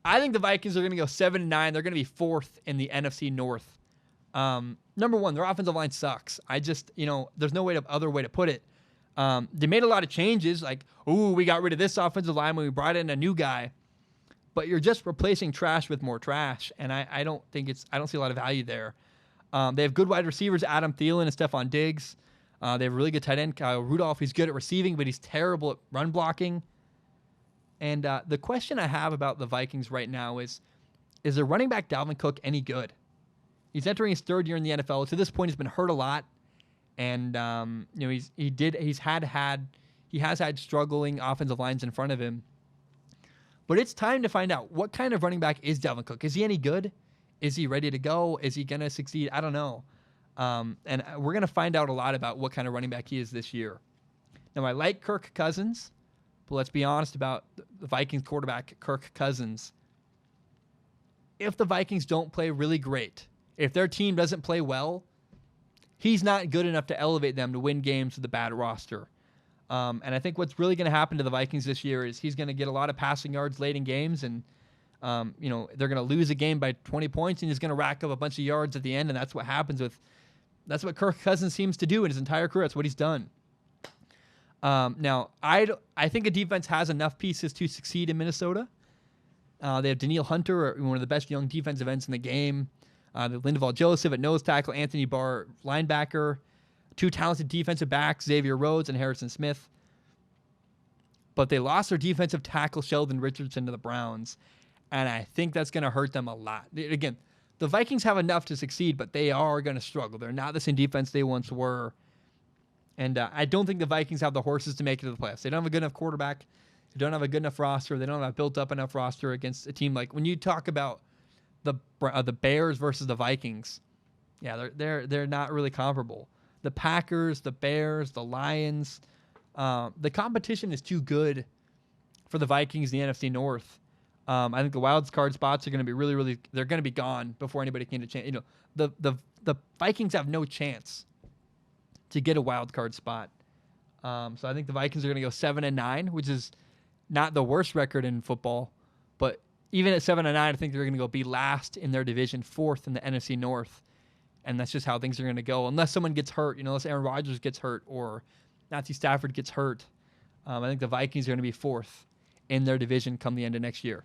I think the Vikings are going to go 7-9. They're going to be fourth in the NFC North. Number one, their offensive line sucks. There's no other way to put it. They made a lot of changes, like, we got rid of this offensive line when we brought in a new guy. But you're just replacing trash with more trash, and I don't see a lot of value there. They have good wide receivers, Adam Thielen and Stephon Diggs. They have a really good tight end, Kyle Rudolph. He's good at receiving, but he's terrible at run blocking. And the question I have about the Vikings right now is their running back Dalvin Cook any good? He's entering his third year in the NFL. To this point, he's been hurt a lot, and he has had struggling offensive lines in front of him. But it's time to find out, what kind of running back is Dalvin Cook? Is he any good? Is he ready to go? Is he going to succeed? I don't know. And we're going to find out a lot about what kind of running back he is this year. Now, I like Kirk Cousins, but let's be honest about the Vikings quarterback, Kirk Cousins. If the Vikings don't play really great, if their team doesn't play well, he's not good enough to elevate them to win games with a bad roster. And I think what's really going to happen to the Vikings this year is he's going to get a lot of passing yards late in games, and they're going to lose a game by 20 points, and he's going to rack up a bunch of yards at the end, and that's what Kirk Cousins seems to do in his entire career. That's what he's done. Now, I think a defense has enough pieces to succeed in Minnesota. They have Danielle Hunter, one of the best young defensive ends in the game. Lindeval Joseph at nose tackle, Anthony Barr linebacker, two talented defensive backs, Xavier Rhodes and Harrison Smith. But they lost their defensive tackle, Sheldon Richardson, to the Browns, and I think that's going to hurt them a lot. Again, the Vikings have enough to succeed, but they are going to struggle. They're not the same defense they once were. And I don't think the Vikings have the horses to make it to the playoffs. They don't have a good enough quarterback. They don't have a good enough roster. They don't have a built-up enough roster against a team like, when you talk about the Bears versus the Vikings, yeah, they're not really comparable. The Packers, the Bears, the Lions, the competition is too good for the Vikings in the NFC North. I think the wild card spots are going to be really, really, they're going to be gone before anybody can get a chance. The Vikings have no chance to get a wild card spot. So I think the Vikings are going to go 7-9, which is not the worst record in football, but even at 7-9, I think they're going to go be last in their division, fourth in the NFC North. And that's just how things are going to go. Unless someone gets hurt, unless Aaron Rodgers gets hurt or Matthew Stafford gets hurt, I think the Vikings are going to be fourth in their division come the end of next year.